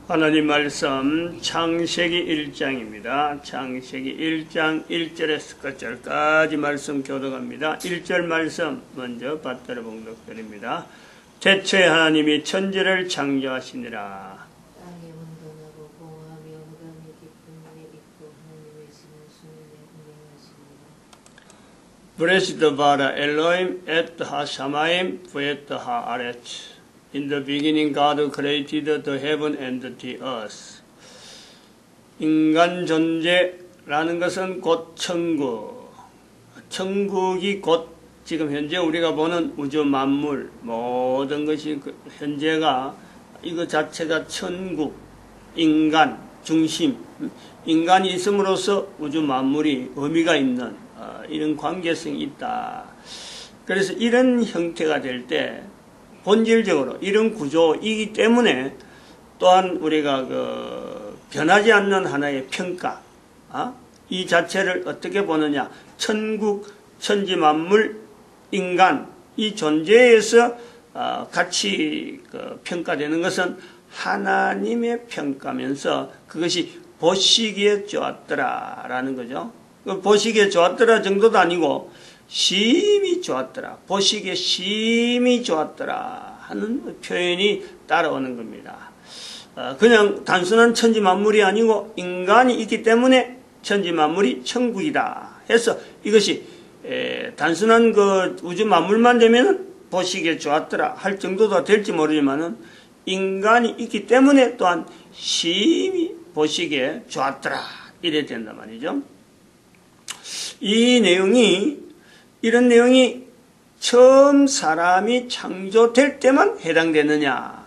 하나님 말씀 창세기 1장입니다. 창세기 1장 1절에서 끝절까지 말씀 교독합니다. 1절 말씀 먼저 받들어 봉독드립니다. 태초에 하나님이 천지를 창조하시니라. 땅이 온전하고 공허하며 흑암이 깊은 물에 있고 하나님의 신은 수면에 운행하시니라. 브레시드 바라 엘로임 et 하샤마임 부에트 하아레츠. In the beginning God created the heaven and the earth. 인간 존재라는 것은 곧 천국. 천국이 곧 지금 현재 우리가 보는 우주 만물 모든 것이 현재가 이거 자체가 천국, 인간 중심, 인간이 있음으로써 우주 만물이 의미가 있는 이런 관계성이 있다. 그래서 이런 형태가 될 때 본질적으로 이런 구조이기 때문에 또한 우리가 변하지 않는 하나의 평가, 이 자체를 어떻게 보느냐, 천국, 천지 만물, 인간 이 존재에서 같이 평가되는 것은 하나님의 평가면서 그것이 보시기에 좋았더라라는 거죠. 보시기에 좋았더라 정도도 아니고 심히 좋았더라, 보시기에 심히 좋았더라 하는 표현이 따라오는 겁니다. 그냥 단순한 천지 만물이 아니고 인간이 있기 때문에 천지 만물이 천국이다 해서 이것이 단순한 그 우주 만물만 되면 보시기에 좋았더라 할 정도도 될지 모르지만은 인간이 있기 때문에 또한 심히 보시기에 좋았더라 이래 된단 말이죠. 이 내용이 이런 내용이 처음 사람이 창조될 때만 해당되느냐?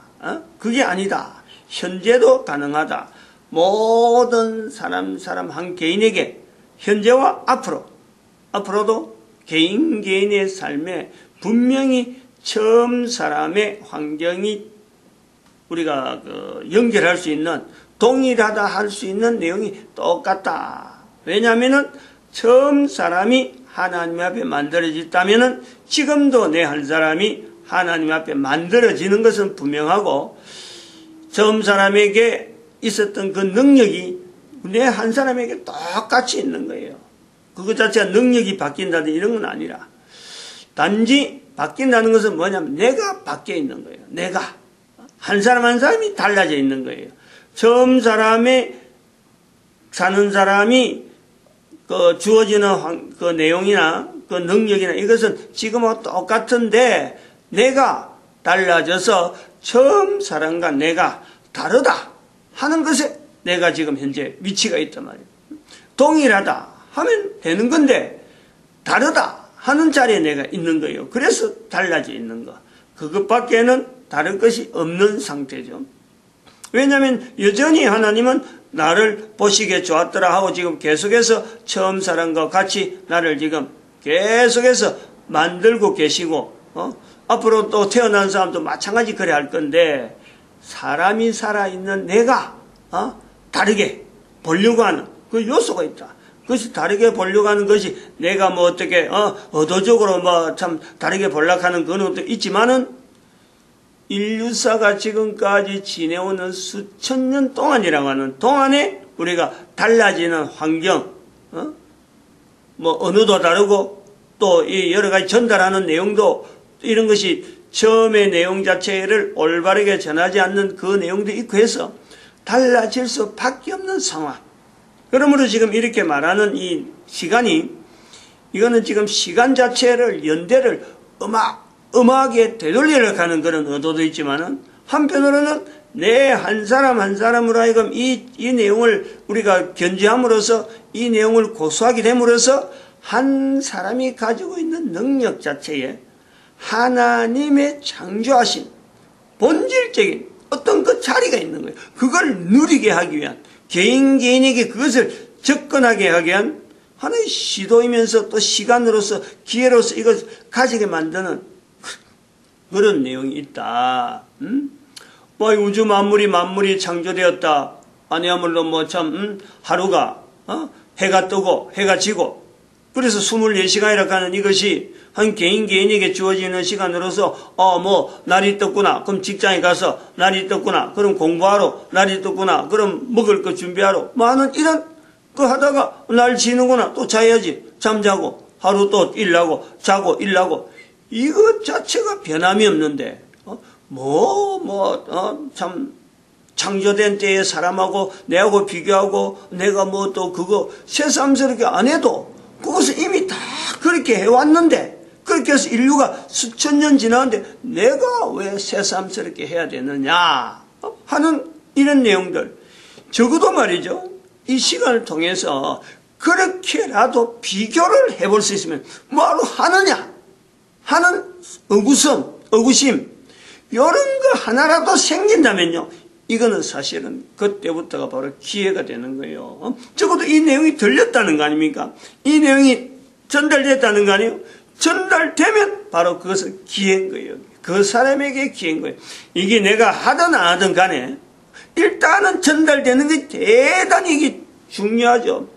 그게 아니다. 현재도 가능하다. 모든 사람 한 개인에게 현재와 앞으로도 개인의 삶에 분명히 처음 사람의 환경이 우리가 연결할 수 있는, 동일하다 할 수 있는 내용이 똑같다. 왜냐하면은 처음 사람이 하나님 앞에 만들어졌다면은 지금도 내 한 사람이 하나님 앞에 만들어지는 것은 분명하고, 처음 사람에게 있었던 그 능력이 내 한 사람에게 똑같이 있는 거예요. 그것 자체가 능력이 바뀐다든 이런 건 아니라, 단지 바뀐다는 것은 뭐냐면 내가 바뀌어 있는 거예요. 내가 한 사람 한 사람이 달라져 있는 거예요. 처음 사람에 사는 사람이 주어지는 그 내용이나 그 능력이나 이것은 지금과 똑같은데 내가 달라져서 처음 사람과 내가 다르다 하는 것에 내가 지금 현재 위치가 있단 말이에요. 동일하다 하면 되는 건데 다르다 하는 자리에 내가 있는 거예요. 그래서 달라져 있는 거. 그것밖에는 다른 것이 없는 상태죠. 왜냐하면 여전히 하나님은 나를 보시기에 좋았더라 하고 지금 계속해서 처음 사람과 같이 나를 지금 계속해서 만들고 계시고, 앞으로 또 태어난 사람도 마찬가지 그래 할 건데, 사람이 살아있는 내가 다르게 보려고 하는 그 요소가 있다. 그것이 다르게 보려고 하는 것이 내가 뭐 어떻게 의도적으로 뭐 참 다르게 보려고 하는 그런 것도 있지만은 인류사가 지금까지 지내오는 수천 년 동안이라고 하는 동안에 우리가 달라지는 환경, 뭐 언어도 다르고 또 이 여러 가지 전달하는 내용도 이런 것이 처음의 내용 자체를 올바르게 전하지 않는 그 내용도 있고 해서 달라질 수밖에 없는 상황. 그러므로 지금 이렇게 말하는 이 시간이, 이거는 지금 시간 자체를 연대를 음악에 되돌리려고 하는 그런 의도도 있지만은, 한편으로는 내 한 사람 한 사람으로 하여금 이 내용을 우리가 견지함으로써 이 내용을 고수하게 됨으로써 한 사람이 가지고 있는 능력 자체에 하나님의 창조하신 본질적인 어떤 그 자리가 있는 거예요. 그걸 누리게 하기 위한, 개인에게 그것을 접근하게 하기 위한 하나의 시도이면서 또 시간으로서 기회로서 이것을 가지게 만드는 그런 내용이 있다. 뭐 우주 만물이 창조되었다. 아니야말로 뭐 참 하루가 해가 뜨고 해가 지고 그래서 24시간이라고 하는 이것이 한 개인에게 주어지는 시간으로서 날이 떴구나. 그럼 직장에 가서 날이 떴구나. 그럼 공부하러 날이 떴구나. 그럼 먹을 거 준비하러 많은 이런 거 하다가 날 지는구나. 또 자야지. 잠자고 하루 또 일하고 자고 일하고 이것 자체가 변함이 없는데 참 창조된 때의 사람하고 내하고 비교하고 내가 뭐 또 그거 새삼스럽게 안 해도 그것을 이미 다 그렇게 해왔는데 그렇게 해서 인류가 수천 년 지났는데 내가 왜 새삼스럽게 해야 되느냐 하는 이런 내용들 적어도 말이죠. 이 시간을 통해서 그렇게라도 비교를 해볼 수 있으면 뭐하러 하느냐 하는 의구심 이런 거 하나라도 생긴다면요. 이거는 사실은 그때부터가 바로 기회가 되는 거예요. 적어도 이 내용이 들렸다는 거 아닙니까? 이 내용이 전달됐다는 거 아니에요? 전달되면 바로 그것은 기회인 거예요. 그 사람에게 기회인 거예요. 이게 내가 하든 안 하든 간에 일단은 전달되는 게 대단히 이게 중요하죠.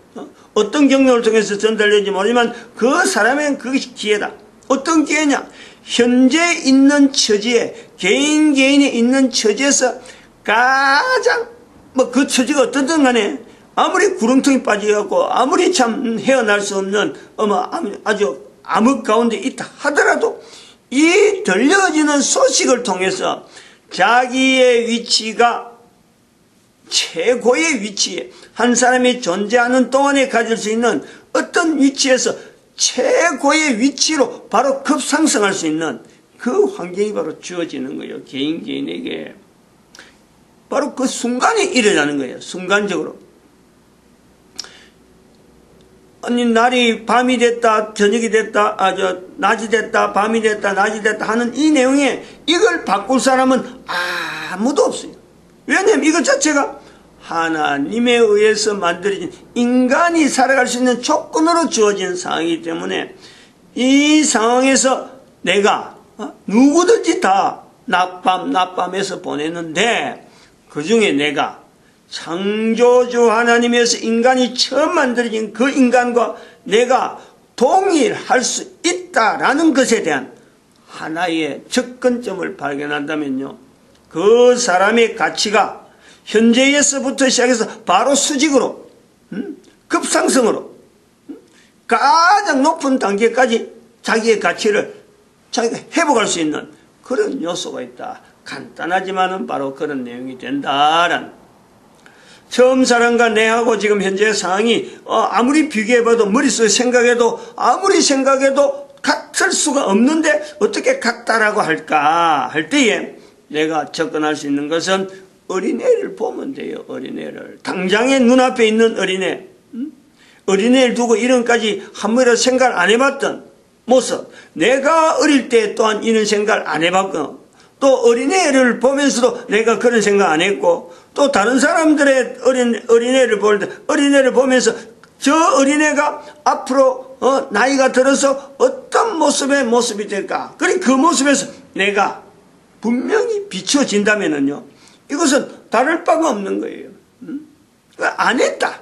어떤 경력을 통해서 전달되는지 모르지만 그 사람에게는 그것이 기회다. 어떤 기회냐? 현재 있는 처지에 개인이 있는 처지에서 가장 그 처지가 어떻든 간에 아무리 구렁텅이 빠져갖고 아무리 참 헤어날 수 없는 아주 암흑 가운데 있다 하더라도 이 들려지는 소식을 통해서 자기의 위치가 최고의 위치에 한 사람이 존재하는 동안에 가질 수 있는 어떤 위치에서 최고의 위치로 바로 급상승할 수 있는 그 환경이 바로 주어지는 거예요. 개인에게. 바로 그 순간에 일어나는 거예요. 순간적으로. 아니 날이 밤이 됐다 저녁이 됐다 낮이 됐다 밤이 됐다 낮이 됐다 하는 이 내용에 이걸 바꿀 사람은 아무도 없어요. 왜냐하면 이것 자체가 하나님에 의해서 만들어진 인간이 살아갈 수 있는 조건으로 주어진 상황이기 때문에 이 상황에서 내가 누구든지 다 낮밤에서 보냈는데 그 중에 내가 창조주 하나님에서 인간이 처음 만들어진 그 인간과 내가 동일할 수 있다라는 것에 대한 하나의 접근점을 발견한다면요. 그 사람의 가치가 현재에서부터 시작해서 바로 수직으로 급상승으로 가장 높은 단계까지 자기의 가치를 자기가 회복할 수 있는 그런 요소가 있다. 간단하지만은 바로 그런 내용이 된다라는 처음 사람과 내하고 지금 현재의 상황이 아무리 비교해봐도 머릿속에 아무리 생각해도 같을 수가 없는데 어떻게 같다라고 할까 할 때에 내가 접근할 수 있는 것은 어린애를 보면 돼요. 어린애를 당장에 눈앞에 있는 어린애 어린애를 두고 이런까지 한 번이라도 생각을 안 해봤던 모습 내가 어릴 때 또한 이런 생각을 안 해봤고 또 어린애를 보면서도 내가 그런 생각 안 했고 또 다른 사람들의 어린애를 볼 때 어린애를 보면서 저 어린애가 앞으로 나이가 들어서 어떤 모습이 될까 그래 그 모습에서 내가 분명히 비춰진다면은요 이것은 다를 바가 없는 거예요. 안 했다.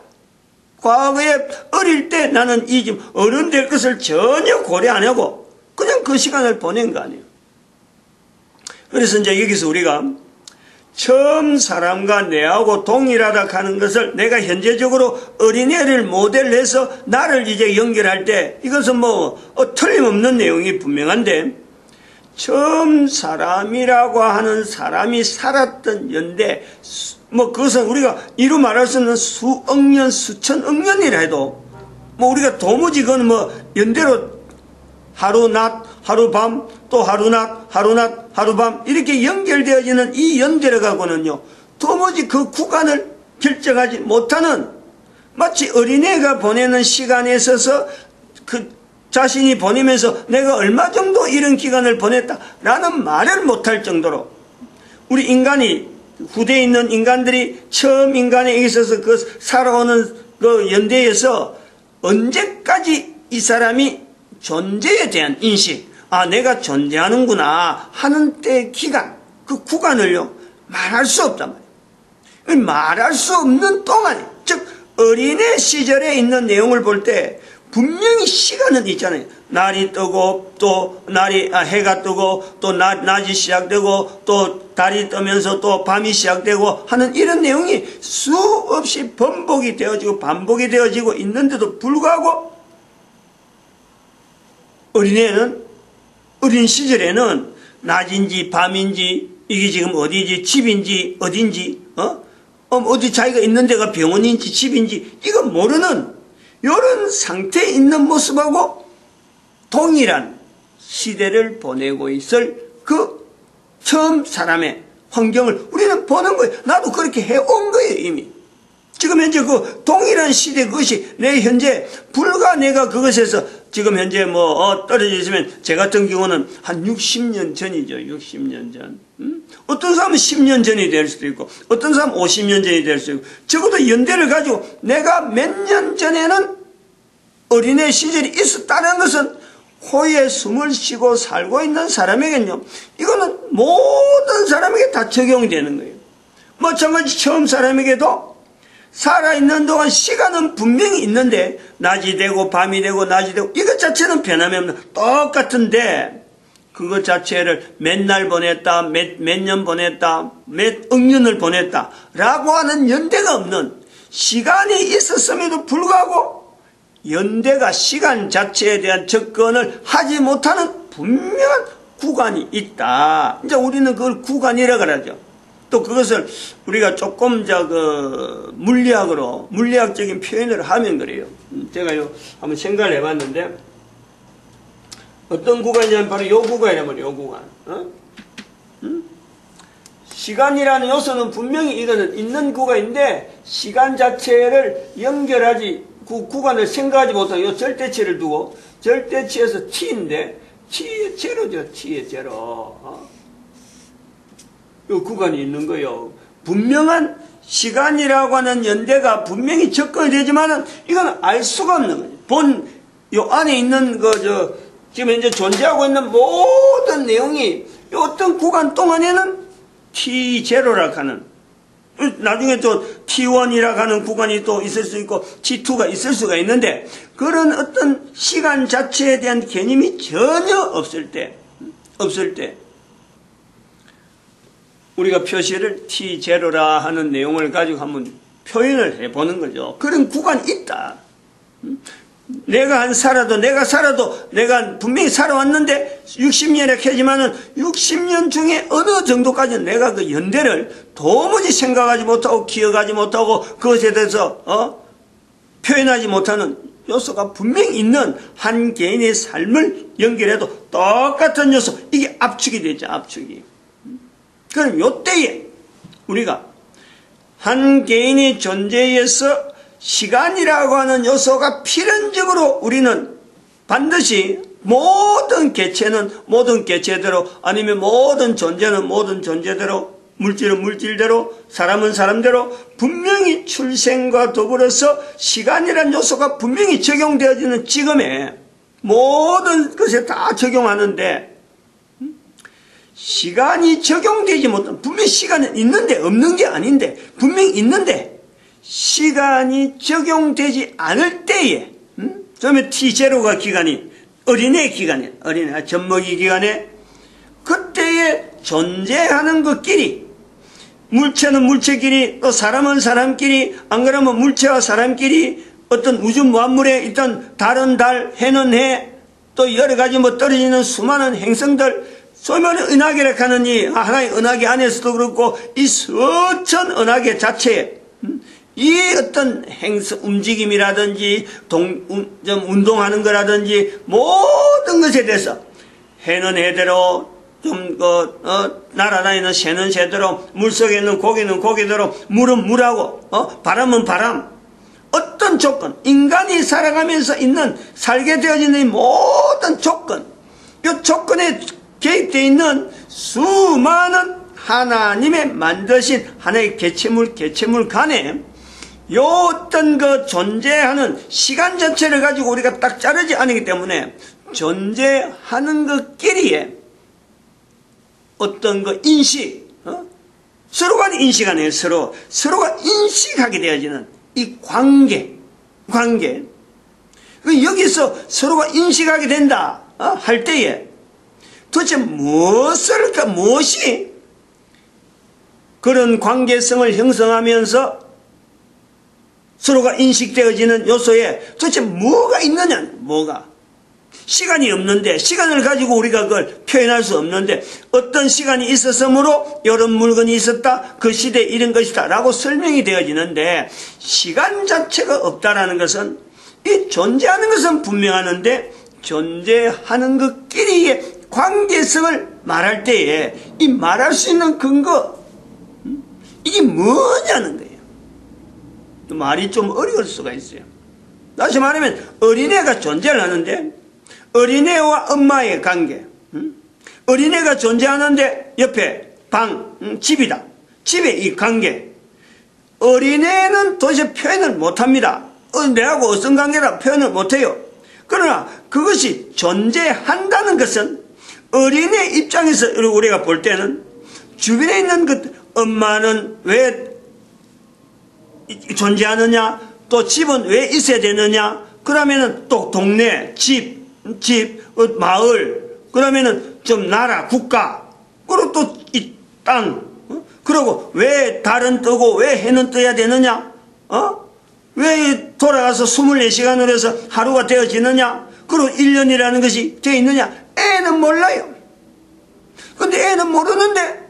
과거에 어릴 때 나는 이 지금 어른 될 것을 전혀 고려 안 하고 그냥 그 시간을 보낸 거 아니에요. 그래서 이제 여기서 우리가 처음 사람과 내하고 동일하다 하는 것을 내가 현재적으로 어린애를 모델로 해서 나를 이제 연결할 때 이것은 틀림없는 내용이 분명한데 처음 사람이라고 하는 사람이 살았던 연대 그것은 우리가 이루 말할 수 없는 수억 년 수천억 년이라 해도 우리가 도무지 그건 연대로 하루 낮 하루 밤 또 하루 낮 하루 낮 하루 밤 이렇게 연결되어지는 이 연대를 갖고는요 도무지 그 구간을 결정하지 못하는 마치 어린애가 보내는 시간에 있어서 그 자신이 보내면서 내가 얼마 정도 이런 기간을 보냈다라는 말을 못할 정도로 우리 인간이 후대에 있는 인간들이 처음 인간에 있어서 그 살아오는 그 연대에서 언제까지 이 사람이 존재에 대한 인식 내가 존재하는구나 하는 때 기간 그 구간을요 말할 수 없단 말이에요. 말할 수 없는 동안에 즉 어린애 시절에 있는 내용을 볼 때 분명히 시간은 있잖아요. 날이 뜨고 또 해가 뜨고 또 낮이 시작되고 또 달이 뜨면서 또 밤이 시작되고 하는 이런 내용이 수없이 번복이 되어지고 반복이 되어지고 있는데도 불구하고 어린 시절에는 낮인지 밤인지 이게 지금 어디지 집인지 어딘지 어디 자기가 있는 데가 병원인지 집인지 이거 모르는 이런 상태에 있는 모습하고 동일한 시대를 보내고 있을 그 처음 사람의 환경을 우리는 보는 거예요. 나도 그렇게 해온 거예요 이미. 지금 현재 그 동일한 시대 그것이 내 현재 불과 내가 그것에서 지금 현재 떨어져 있으면 제 같은 경우는 한 60년 전이죠. 60년 전. 어떤 사람은 10년 전이 될 수도 있고 어떤 사람은 50년 전이 될 수도 있고 적어도 연대를 가지고 내가 몇 년 전에는 어린애 시절이 있었다는 것은 호에 숨을 쉬고 살고 있는 사람에게는요. 이거는 모든 사람에게 다 적용이 되는 거예요. 마찬가지 처음 사람에게도 살아있는 동안 시간은 분명히 있는데 낮이 되고 밤이 되고 낮이 되고 이것 자체는 변함이 없는 똑같은데 그것 자체를 몇 날 보냈다 몇 년 보냈다 몇 억년을 보냈다 라고 하는 연대가 없는 시간이 있었음에도 불구하고 연대가 시간 자체에 대한 접근을 하지 못하는 분명한 구간이 있다. 이제 우리는 그걸 구간이라 그러죠. 또 그것을 우리가 조금 물리학적인 표현을 하면 그래요. 제가요 한번 생각을 해봤는데 어떤 구간이냐면 바로 요 구간이라면 요 구간. 시간이라는 요소는 분명히 이거는 있는 구간인데 시간 자체를 연결하지 그 구간을 생각하지 못하고 요 절대치를 두고 절대치에서 t인데 t의 제로죠. t의 제로. 요 구간이 있는 거예요. 분명한 시간이라고 하는 연대가 분명히 접근이 되지만은 이건 알 수가 없는 거예요. 요 안에 있는 지금 현재 존재하고 있는 모든 내용이 요 어떤 구간 동안에는 T0라고 하는 나중에 또 T1이라고 하는 구간이 또 있을 수 있고 T2가 있을 수가 있는데 그런 어떤 시간 자체에 대한 개념이 전혀 없을 때 우리가 표시를 T0라 하는 내용을 가지고 한번 표현을 해보는 거죠. 그런 구간이 있다. 내가 살아도 내가 분명히 살아왔는데 60년에 캐지만은 60년 중에 어느 정도까지는 내가 그 연대를 도무지 생각하지 못하고 기억하지 못하고 그것에 대해서 표현하지 못하는 요소가 분명히 있는 한 개인의 삶을 연결해도 똑같은 요소 이게 압축이 되죠. 압축이. 그럼 요때에 우리가 한 개인의 존재에서 시간이라고 하는 요소가 필연적으로 우리는 반드시 모든 개체는 모든 개체대로 아니면 모든 존재는 모든 존재대로 물질은 물질대로 사람은 사람대로 분명히 출생과 더불어서 시간이라는 요소가 분명히 적용되어지는 지금에 모든 것에 다 적용하는데 시간이 적용되지 못한 분명히 시간은 있는데 없는 게 아닌데 분명히 있는데 시간이 적용되지 않을 때에 그러면 T0가 기간이 어린애 기간에 어린애 젖먹이 기간에 그때에 존재하는 것끼리 물체는 물체끼리 또 사람은 사람끼리 안 그러면 물체와 사람끼리 어떤 우주 만물에 있던 다른 달 해는 해 또 여러 가지 떨어지는 수많은 행성들 소위 말하는 은하계라 하는 이 하나의 은하계 안에서도 그렇고 이 수천 은하계 자체에 이 어떤 움직임이라든지 좀 운동하는 거라든지 모든 것에 대해서 해는 해대로 날아다니는 새는 새대로 물속에 있는 고기는 고기대로 물은 물하고 바람은 바람 어떤 조건 인간이 살아가면서 있는 살게 되어지는 이 모든 조건 이 조건에 개입되어 있는 수많은 하나님의 만드신 하나의 개체물 간에 요 어떤 존재하는 시간 자체를 가지고 우리가 딱 자르지 않기 때문에 존재하는 것끼리에 어떤 인식, 서로가 인식하네요. 서로가 인식하게 되어지는 이 관계. 여기서 서로가 인식하게 된다 할 때에 도대체 무엇이 그런 관계성을 형성하면서 서로가 인식되어지는 요소에 도대체 뭐가 있느냐, 뭐가. 시간이 없는데, 시간을 가지고 우리가 그걸 표현할 수 없는데, 어떤 시간이 있었으므로 이런 물건이 있었다, 그 시대에 이런 것이다 라고 설명이 되어지는데, 시간 자체가 없다라는 것은, 이 존재하는 것은 분명하는데, 존재하는 것끼리의 관계성을 말할 때에 이 말할 수 있는 근거, 이게 뭐냐는 거예요. 말이 좀 어려울 수가 있어요. 다시 말하면 어린애가 존재를 하는데 어린애와 엄마의 관계, 어린애가 존재하는데 옆에 방, 집이다. 집의 이 관계, 어린애는 도대체 표현을 못합니다. 내하고 어떤 관계라 표현을 못해요. 그러나 그것이 존재한다는 것은 어린애 입장에서 우리가 볼 때는 주변에 있는 그 엄마는 왜 존재하느냐, 또 집은 왜 있어야 되느냐, 그러면은 또 동네, 집, 마을, 그러면은 좀 나라, 국가, 그리고 또 이 땅, 그리고 왜 달은 뜨고 왜 해는 떠야 되느냐, 왜 돌아가서 24시간으로 해서 하루가 되어지느냐, 그리고 1년이라는 것이 되어 있느냐, 애는 몰라요. 근데 애는 모르는데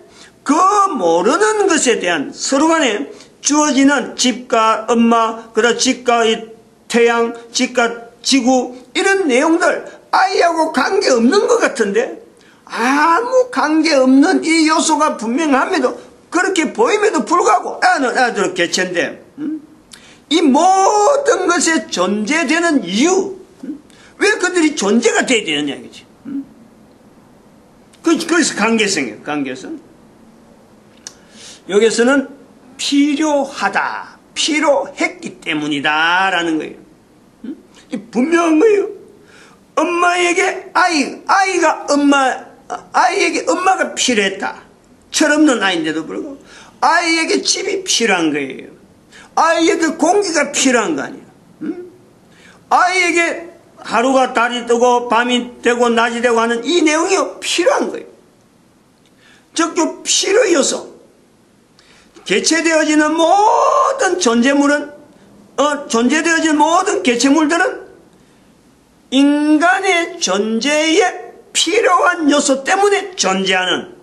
그 모르는 것에 대한 서로 간에 주어지는 집과 엄마, 그다음 집과 이 태양, 집과 지구, 이런 내용들 아이하고 관계없는 것 같은데 아무 관계없는 이 요소가 분명함에도 그렇게 보임에도 불구하고 애는 애들 개체인데 이 모든 것에 존재되는 이유, 왜 그들이 존재가 돼야 되느냐 이거지. 그래서 관계성이에요. 관계성. 여기서는 필요하다, 필요했기 때문이다 라는 거예요. 분명한 거예요. 엄마에게 아이에게 엄마가 필요했다. 철없는 아이인데도 불구하고 아이에게 집이 필요한 거예요. 아이에게 공기가 필요한 거 아니에요. 아이에게 하루가 달이 뜨고 밤이 되고 낮이 되고 하는 이 내용이 필요한 거예요. 즉, 필요 요소. 개체되어지는 모든 존재물은, 존재되어지는 모든 개체물들은 인간의 존재에 필요한 요소 때문에 존재하는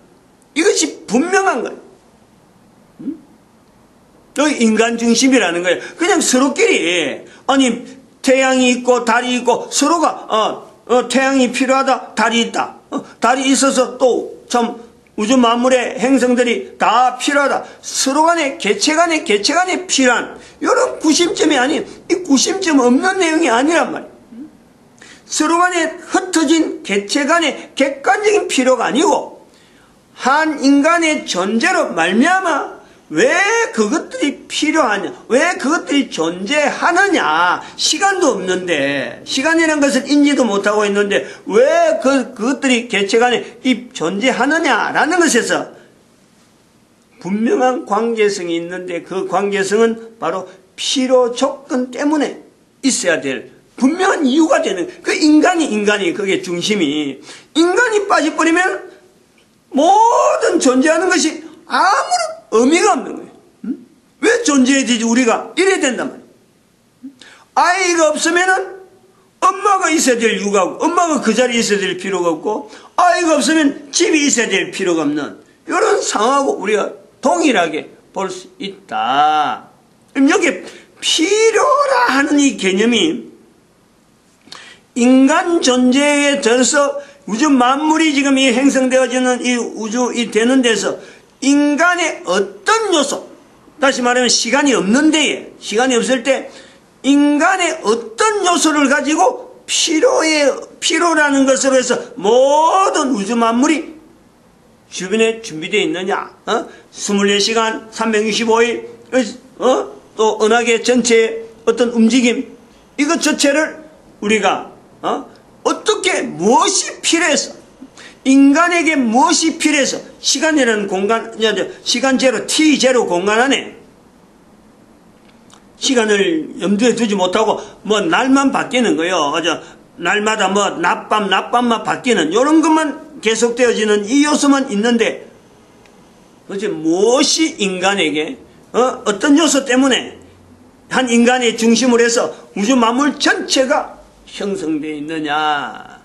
이것이 분명한 거예요. 여기 인간 중심이라는 거예요. 그냥 서로끼리, 아니, 태양이 있고 달이 있고 서로가, 태양이 필요하다, 달이 있다. 달이 있어서 또 참 우주 만물의 행성들이 다 필요하다. 서로 간에 개체 간에 필요한 이런 구심점이 아닌, 이 구심점 없는 내용이 아니란 말이에요. 서로 간에 흩어진 개체 간의 객관적인 필요가 아니고 한 인간의 존재로 말미암아 왜 그것들이 필요하냐, 왜 그것들이 존재하느냐, 시간도 없는데, 시간이라는 것을 인지도 못하고 있는데 왜 그것들이 개체 간에 존재하느냐라는 것에서 분명한 관계성이 있는데, 그 관계성은 바로 필요 조건 때문에 있어야 될 분명한 이유가 되는, 그 인간이 그게 중심이, 인간이 빠져버리면 모든 존재하는 것이 아무런 의미가 없는 거예요. 왜 존재해야 되지? 우리가 이래야 된단 말이에요. 아이가 없으면은 엄마가 있어야 될 이유가 없고, 엄마가 그 자리에 있어야 될 필요가 없고, 아이가 없으면 집이 있어야 될 필요가 없는 이런 상황하고 우리가 동일하게 볼 수 있다. 여기 필요라 하는 이 개념이 인간 존재에 들어서 우주 만물이 지금 이 행성되어지는 이 우주 이 되는 데서 인간의 어떤 요소, 다시 말하면 시간이 없는 데에, 시간이 없을 때 인간의 어떤 요소를 가지고 필요라는 것으로 해서 모든 우주 만물이 주변에 준비되어 있느냐, 24시간 365일 또 은하계 전체의 어떤 움직임, 이것 자체를 우리가 어떻게 무엇이 필요해서, 인간에게 무엇이 필요해서 시간이라는 공간, 시간제로 T0 공간 안에 시간을 염두에 두지 못하고 뭐 날만 바뀌는 거예요. 날마다 뭐 낮밤만 바뀌는 이런 것만 계속되어지는 이 요소만 있는데 도대체 무엇이 인간에게 어떤 요소 때문에 한 인간의 중심으로 해서 우주 만물 전체가 형성되어 있느냐.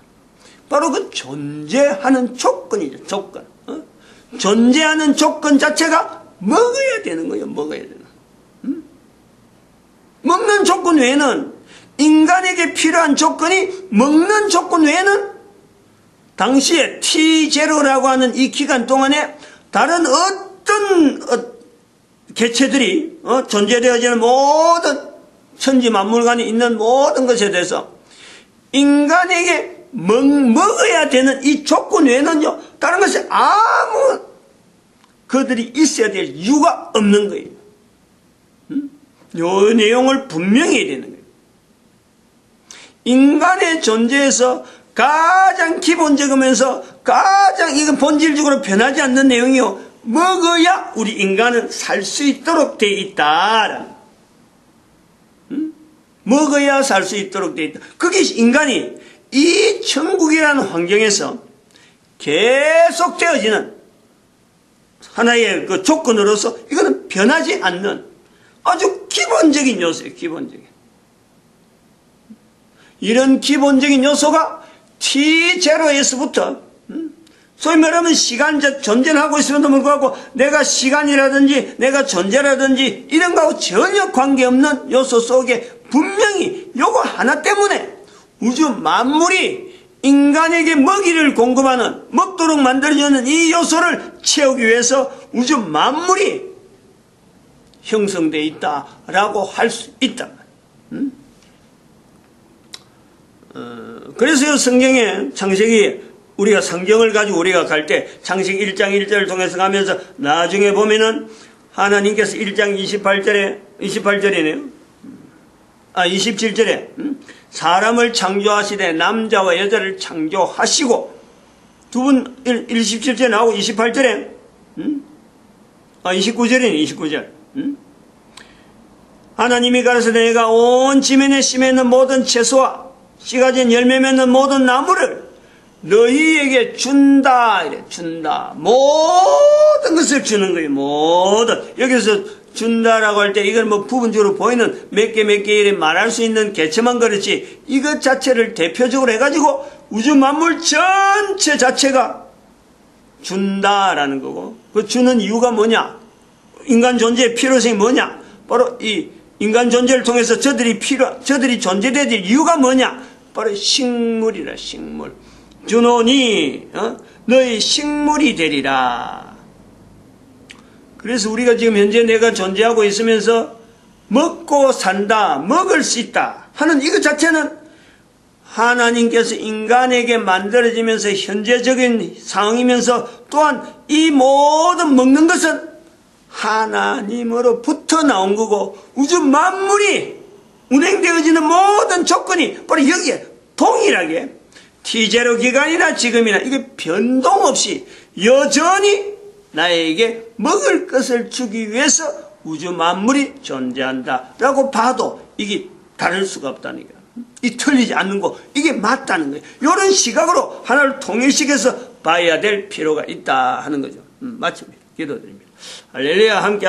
바로 그 존재하는 조건이죠. 조건. 존재하는 조건 자체가 먹어야 되는 거예요. 먹어야 되는. 먹는 조건 외에는 인간에게 필요한 조건이 먹는 조건 외에는 당시에 T0라고 하는 이 기간 동안에 다른 어떤 개체들이 존재되어지는 모든 천지만물간에 있는 모든 것에 대해서 인간에게 먹어야 되는 이 조건 외에는요 다른 것이 아무 그들이 있어야 될 이유가 없는 거예요. 요 내용을 분명히 해야 되는 거예요. 인간의 존재에서 가장 기본적이면서 가장 이건 본질적으로 변하지 않는 내용이요. 먹어야 우리 인간은 살 수 있도록 되어 있다. 먹어야 살 수 있도록 되어 있다. 그게 인간이 이 천국이라는 환경에서 계속 되어지는 하나의 그 조건으로서 이거는 변하지 않는 아주 기본적인 요소예요. 기본적인. 이런 기본적인 요소가 T0에서부터 소위 말하면 시간 존재를 하고 있음에도 불구하고 내가 시간이라든지 내가 존재라든지 이런 거하고 전혀 관계없는 요소 속에 분명히 요거 하나 때문에 우주 만물이 인간에게 먹이를 공급하는 먹도록 만들어주는 이 요소를 채우기 위해서 우주 만물이 형성되어 있다라고 할 수 있다. 그래서 성경에 창세기 우리가 성경을 가지고 우리가 갈 때 창세기 1장 1절을 통해서 가면서 나중에 보면은 하나님께서 1장 28절이네요. 27절에 사람을 창조하시되 남자와 여자를 창조하시고 두 분 27절에 나오고 28절에 29절이네 29절 하나님이 가라사대 내가 온 지면에 심에 있는 모든 채소와 씨가 진 열매 맺는 모든 나무를 너희에게 준다 이래 준다 모든 것을 주는 거예요. 모든 여기서 준다라고 할 때 이건 뭐 부분적으로 보이는 몇 개 이래 말할 수 있는 개체만 그렇지 이것 자체를 대표적으로 해가지고 우주 만물 전체 자체가 준다라는 거고 그 주는 이유가 뭐냐 인간 존재의 필요성이 뭐냐 바로 이 인간 존재를 통해서 저들이 존재되야 될 이유가 뭐냐 바로 식물이라 식물 주노니 너희 식물이 되리라. 그래서 우리가 지금 현재 내가 존재하고 있으면서 먹고 산다 먹을 수 있다 하는 이것 자체는 하나님께서 인간에게 만들어지면서 현재적인 상황이면서 또한 이 모든 먹는 것은 하나님으로부터 나온 거고 우주 만물이 운행되어지는 모든 조건이 바로 여기에 동일하게 T0 기간이나 지금이나 이게 변동 없이 여전히 나에게 먹을 것을 주기 위해서 우주 만물이 존재한다라고 봐도 이게 다를 수가 없다는 거예요. 이 틀리지 않는 거 이게 맞다는 거예요. 이런 시각으로 하나를 통일시켜서 봐야 될 필요가 있다 하는 거죠. 마칩니다. 기도드립니다. 할렐루야 함께